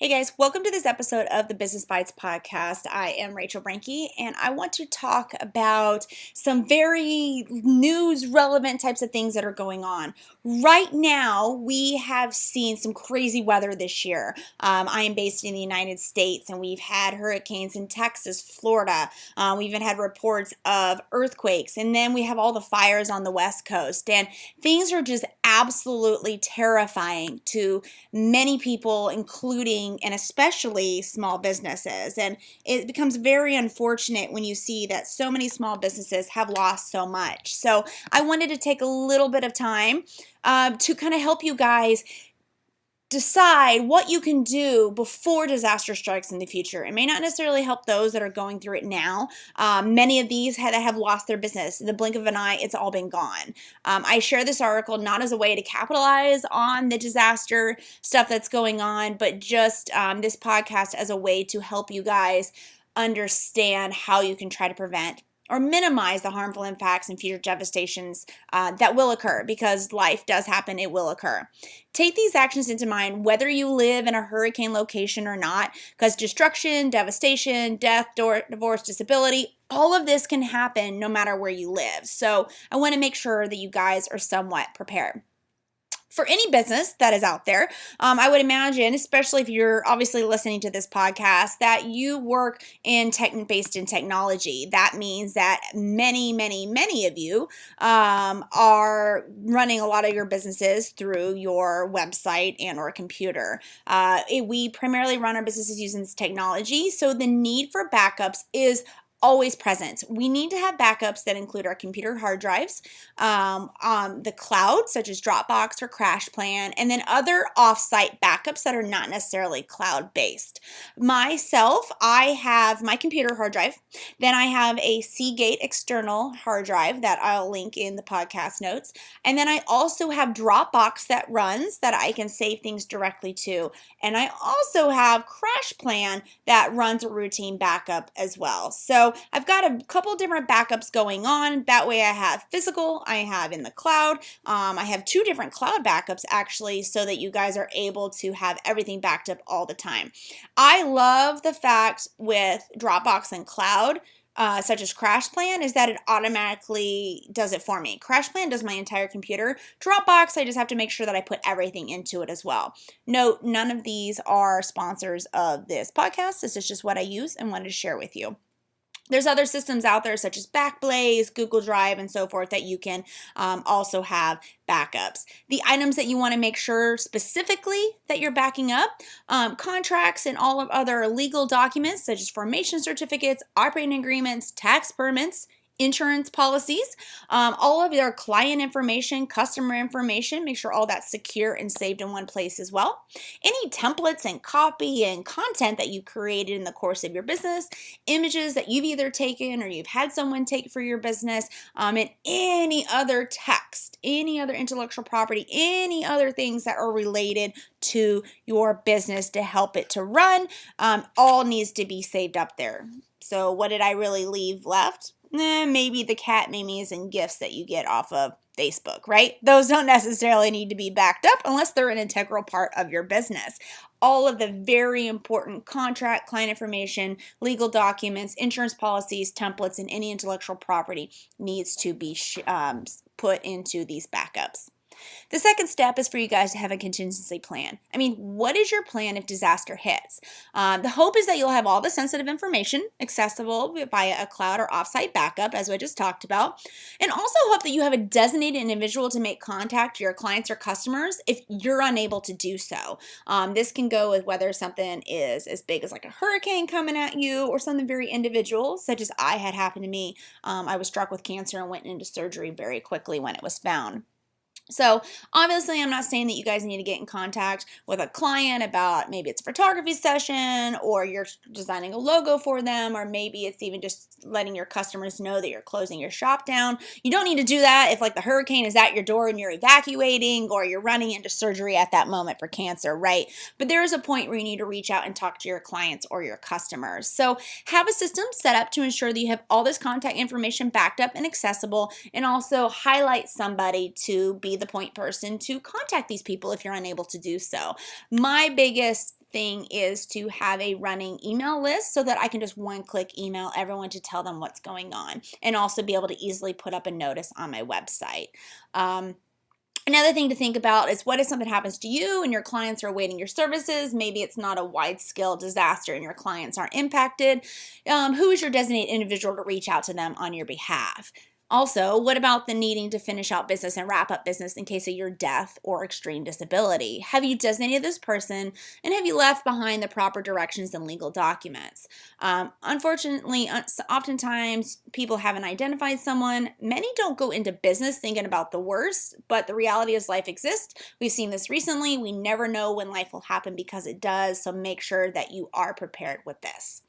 Hey guys, welcome to this episode of the Business Bites podcast. I am Rachel Branke, and I want to talk about some very news relevant types of things that are going on. Right now, we have seen some crazy weather this year. I am based in the United States, and we've had hurricanes in Texas, Florida. We even had reports of earthquakes, and then we have all the fires on the West Coast. And things are just absolutely terrifying to many people, including and especially small businesses. And it becomes very unfortunate when you see that so many small businesses have lost so much. So I wanted to take a little bit of time to kind of help you guys decide what you can do before disaster strikes in the future. It may not necessarily help those that are going through it now. Many of these have lost their business. In the blink of an eye, it's all been gone. I share this article not as a way to capitalize on the disaster stuff that's going on, but just this podcast as a way to help you guys understand how you can try to prevent or minimize the harmful impacts and future devastations that will occur, because life does happen, it will occur. Take these actions into mind whether you live in a hurricane location or not, because destruction, devastation, death, divorce, disability, all of this can happen no matter where you live. So I want to make sure that you guys are somewhat prepared. For any business that is out there, I would imagine, especially if you're obviously listening to this podcast, that you work based in technology. That means that many of you are running a lot of your businesses through your website and or computer. We primarily run our businesses using this technology, so the need for backups is always present. We need to have backups that include our computer hard drives, the cloud, such as Dropbox or CrashPlan, and then other offsite backups that are not necessarily cloud-based. Myself, I have my computer hard drive. Then I have a Seagate external hard drive that I'll link in the podcast notes. And then I also have Dropbox that runs that I can save things directly to. And I also have CrashPlan that runs a routine backup as well. So I've got a couple different backups going on. That way I have physical, I have in the cloud. I have two different cloud backups actually, so that you guys are able to have everything backed up all the time. I love the fact with Dropbox and cloud, such as CrashPlan, is that it automatically does it for me. CrashPlan does my entire computer. Dropbox, I just have to make sure that I put everything into it as well. Note, none of these are sponsors of this podcast. This is just what I use and wanted to share with you. There's other systems out there such as Backblaze, Google Drive, and so forth that you can also have backups. The items that you want to make sure specifically that you're backing up, contracts and all of other legal documents such as formation certificates, operating agreements, tax permits, insurance policies, all of your client information, customer information, make sure all that's secure and saved in one place as well. Any templates and copy and content that you created in the course of your business, images that you've either taken or you've had someone take for your business, and any other text, any other intellectual property, any other things that are related to your business to help it to run, all needs to be saved up there. So what did I really leave left? Maybe the cat memes and gifts that you get off of Facebook, right? Those don't necessarily need to be backed up unless they're an integral part of your business. All of the very important contract, client information, legal documents, insurance policies, templates, and any intellectual property needs to be put into these backups. The second step is for you guys to have a contingency plan. I mean, what is your plan if disaster hits? The hope is that you'll have all the sensitive information accessible via a cloud or offsite backup, as I just talked about, and also hope that you have a designated individual to make contact to your clients or customers if you're unable to do so. This can go with whether something is as big as like a hurricane coming at you or something very individual, such as I had happened to me. I was struck with cancer and went into surgery very quickly when it was found. So obviously I'm not saying that you guys need to get in contact with a client about maybe it's a photography session or you're designing a logo for them, or maybe it's even just letting your customers know that you're closing your shop down. You don't need to do that if like the hurricane is at your door and you're evacuating or you're running into surgery at that moment for cancer, right? But there is a point where you need to reach out and talk to your clients or your customers. So have a system set up to ensure that you have all this contact information backed up and accessible, and also highlight somebody to be the point person to contact these people if you're unable to do so. My biggest thing is to have a running email list so that I can just one-click email everyone to tell them what's going on, and also be able to easily put up a notice on my website. Another thing to think about is, what if something happens to you and your clients are awaiting your services? Maybe it's not a wide-scale disaster and your clients aren't impacted. Who is your designated individual to reach out to them on your behalf? Also, what about the needing to finish out business and wrap up business in case of your death or extreme disability? Have you designated this person, and have you left behind the proper directions and legal documents? Unfortunately, oftentimes people haven't identified someone. Many don't go into business thinking about the worst, but the reality is life exists. We've seen this recently. We never know when life will happen because it does, so make sure that you are prepared with this.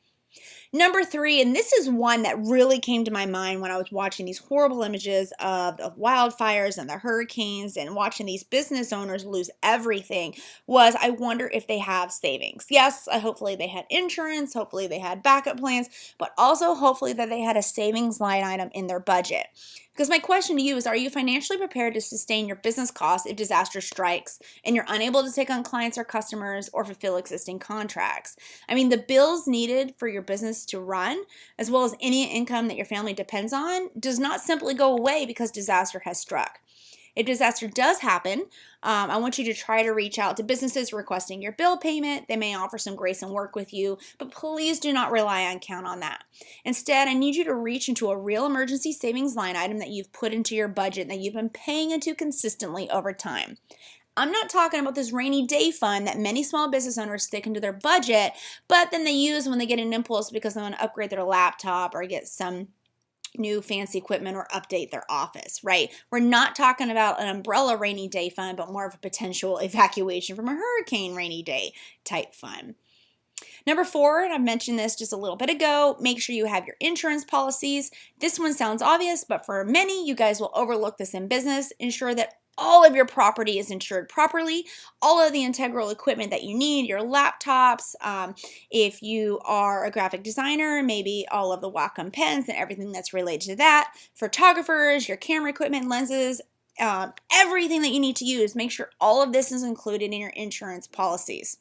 Number 3, and this is one that really came to my mind when I was watching these horrible images of wildfires and the hurricanes and watching these business owners lose everything, was I wonder if they have savings. Yes, hopefully they had insurance, hopefully they had backup plans, but also hopefully that they had a savings line item in their budget. Because my question to you is, are you financially prepared to sustain your business costs if disaster strikes and you're unable to take on clients or customers or fulfill existing contracts? I mean, the bills needed for your business to run, as well as any income that your family depends on, does not simply go away because disaster has struck. If disaster does happen, I want you to try to reach out to businesses requesting your bill payment. They may offer some grace and work with you, but please do not rely on count on that. Instead, I need you to reach into a real emergency savings line item that you've put into your budget, that you've been paying into consistently over time. I'm not talking about this rainy day fund that many small business owners stick into their budget, but then they use when they get an impulse because they want to upgrade their laptop or get some new fancy equipment or update their office, right? We're not talking about an umbrella rainy day fund, but more of a potential evacuation from a hurricane rainy day type fund. Number 4, and I mentioned this just a little bit ago, make sure you have your insurance policies. This one sounds obvious, but for many, you guys will overlook this in business. Ensure that all of your property is insured properly, all of the integral equipment that you need, your laptops, if you are a graphic designer, maybe all of the Wacom pens and everything that's related to that, photographers, your camera equipment, lenses, everything that you need to use, make sure all of this is included in your insurance policies.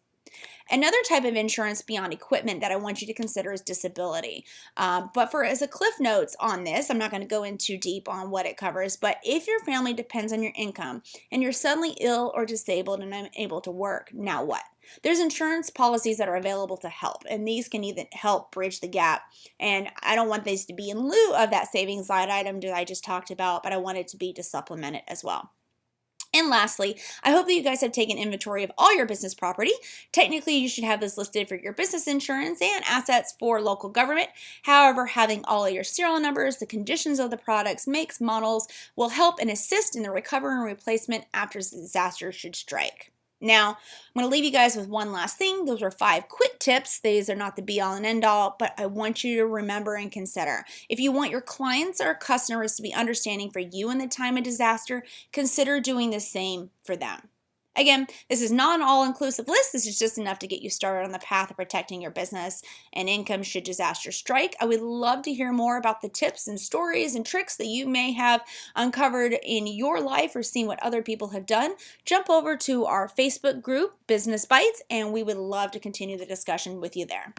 Another type of insurance beyond equipment that I want you to consider is disability. But as a cliff notes on this, I'm not going to go in too deep on what it covers, but if your family depends on your income and you're suddenly ill or disabled and unable to work, now what? There's insurance policies that are available to help, and these can even help bridge the gap. And I don't want these to be in lieu of that savings line item that I just talked about, but I want it to be to supplement it as well. And lastly, I hope that you guys have taken inventory of all your business property. Technically, you should have this listed for your business insurance and assets for local government. However, having all of your serial numbers, the conditions of the products, makes, models will help and assist in the recovery and replacement after disaster should strike. Now, I'm going to leave you guys with one last thing. Those are 5 quick tips. These are not the be-all and end-all, but I want you to remember and consider. If you want your clients or customers to be understanding for you in the time of disaster, consider doing the same for them. Again, this is not an all-inclusive list. This is just enough to get you started on the path of protecting your business and income should disaster strike. I would love to hear more about the tips and stories and tricks that you may have uncovered in your life or seen what other people have done. Jump over to our Facebook group, Business Bites, and we would love to continue the discussion with you there.